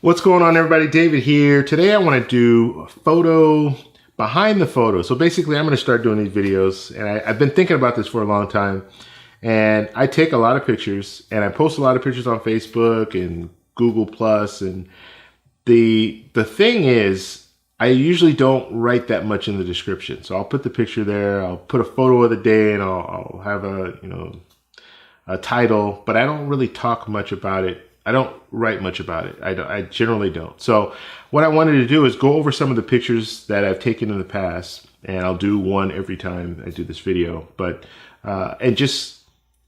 What's going on, everybody? David here. Today I want to do a photo behind the photo. So basically I'm going to start doing these videos, and I've been thinking about this for a long time. And I take a lot of pictures and I post a lot of pictures on Facebook and Google Plus. And the thing is, I usually don't write that much in the description. So I'll put the picture there, I'll put a photo of the day, and I'll have a title, but I don't really talk much about it. I don't write much about it. I generally don't. So what I wanted to do is go over some of the pictures that I've taken in the past, and I'll do one every time I do this video, but and just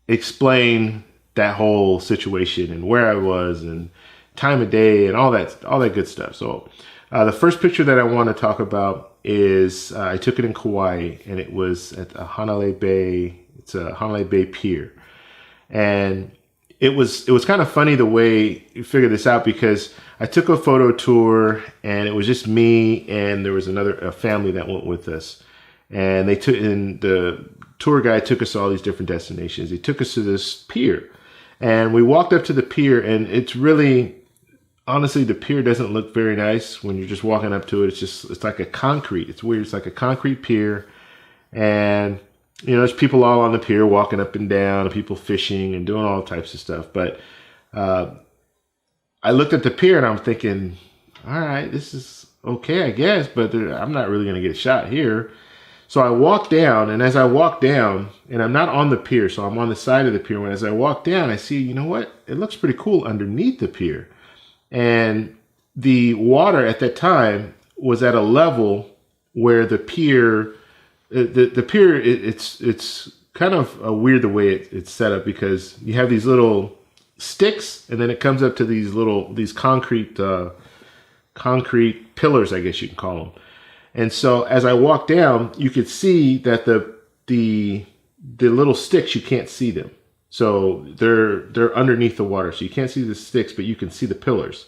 explain that whole situation and where I was and time of day and all that good stuff. So the first picture that I want to talk about is I took it in Kauai, and it was at the Hanalei Bay. It's a Hanalei Bay Pier, and it was kind of funny the way you figured this out, because I took a photo tour and it was just me and there was a family that went with us, and the tour guide took us to all these different destinations. He took us to this pier, and we walked up to the pier, and it's really, honestly, the pier doesn't look very nice when you're just walking up to it. It's like a concrete. It's weird. It's like a concrete pier, and there's people all on the pier walking up and down, and people fishing and doing all types of stuff. But I looked at the pier and I'm thinking, all right, this is okay, I guess, but I'm not really going to get shot here. So I walked down, and as I walk down, and I'm not on the pier, so I'm on the side of the pier. When as I walk down, I see, you know what? It looks pretty cool underneath the pier. And the water at that time was at a level where the pier... The pier, it's kind of weird the way it's set up, because you have these little sticks, and then it comes up to these concrete pillars, I guess you can call them. And so as I walk down, you could see that the little sticks, you can't see them. So they're underneath the water, so you can't see the sticks, but you can see the pillars.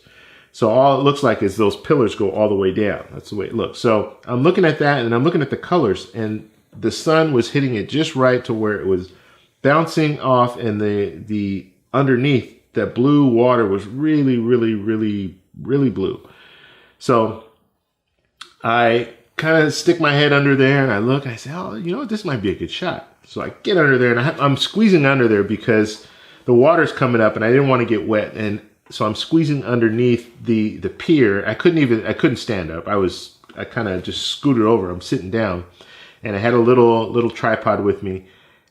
So all it looks like is those pillars go all the way down. That's the way it looks. So I'm looking at that, and I'm looking at the colors, and the sun was hitting it just right to where it was bouncing off, and the underneath, that blue water was really, really, really, really blue. So I kind of stick my head under there, and I look, and I say, oh, this might be a good shot. So I get under there, and I'm squeezing under there because the water's coming up, and I didn't want to get wet. And so I'm squeezing underneath the pier. I couldn't stand up. I kind of just scooted over. I'm sitting down, and I had a little tripod with me.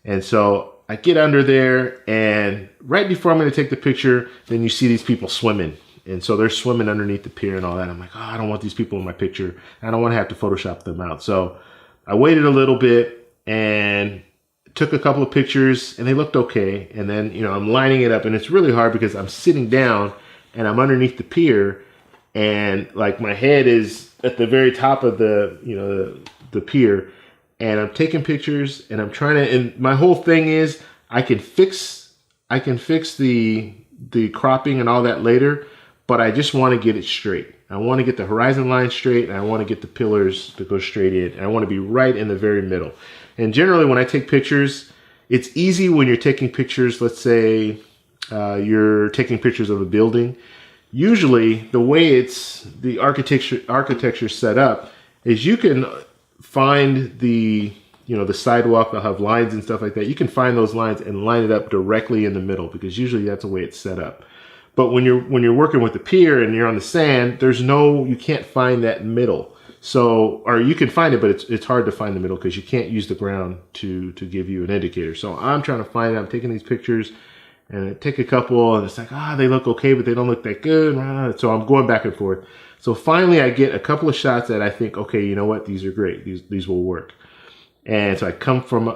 And so I get under there, and right before I'm going to take the picture, then you see these people swimming. And so they're swimming underneath the pier and all that. I'm like, oh, I don't want these people in my picture. I don't want to have to Photoshop them out. So I waited a little bit and took a couple of pictures, and they looked okay. And then, I'm lining it up, and it's really hard because I'm sitting down and I'm underneath the pier, and like my head is at the very top of the pier, and I'm taking pictures, and I'm trying to, and my whole thing is I can fix the cropping and all that later, but I just want to get it straight. I want to get the horizon line straight, and I want to get the pillars to go straight in, and I want to be right in the very middle. And generally, when I take pictures, it's easy when you're taking pictures. Let's say you're taking pictures of a building. Usually, the way the architecture set up is you can find the sidewalk. They'll have lines and stuff like that. You can find those lines and line it up directly in the middle, because usually that's the way it's set up. But when you're working with the pier and you're on the sand, you can't find that middle. So, or you can find it, but it's hard to find the middle because you can't use the ground to give you an indicator. So I'm trying to find it. I'm taking these pictures, and I take a couple, and it's like, they look okay, but they don't look that good. So I'm going back and forth. So finally I get a couple of shots that I think, okay, you know what? These are great. These will work. And so I come from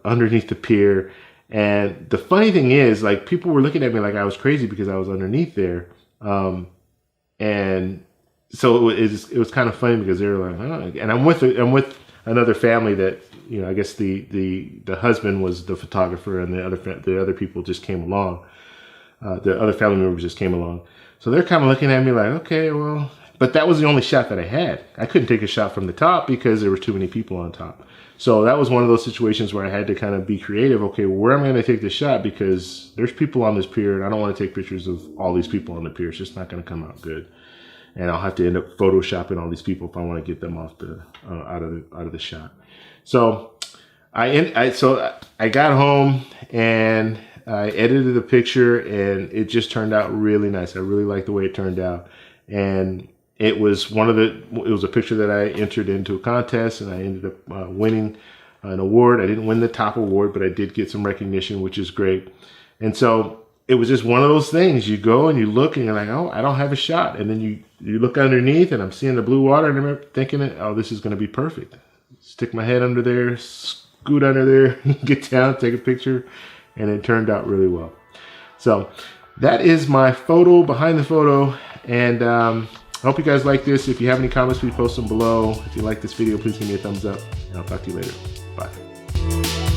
underneath the pier. And the funny thing is, like, people were looking at me like I was crazy because I was underneath there. And so it was kind of funny because they were like, oh. And I'm with another family that, I guess the husband was the photographer, and the other people just came along. The other family members just came along. So they're kind of looking at me like, okay, well, But that was the only shot that I had. I couldn't take a shot from the top because there were too many people on top. So that was one of those situations where I had to kind of be creative. Okay, where am I going to take this shot? Because there's people on this pier, and I don't want to take pictures of all these people on the pier. It's just not going to come out good. And I'll have to end up photoshopping all these people if I want to get them off the out of the shot. So I got home and I edited the picture, and it just turned out really nice. I really like the way it turned out, and it was a picture that I entered into a contest, and I ended up winning an award. I didn't win the top award, but I did get some recognition, which is great. And so it was just one of those things. You go and you look and you're like, oh, I don't have a shot. And then you look underneath, and I'm seeing the blue water, and I'm thinking, oh, this is going to be perfect. Stick my head under there, scoot under there, get down, take a picture, and it turned out really well. So that is my photo, behind the photo, and I hope you guys like this. If you have any comments, please post them below. If you like this video, please give me a thumbs up, and I'll talk to you later. Bye.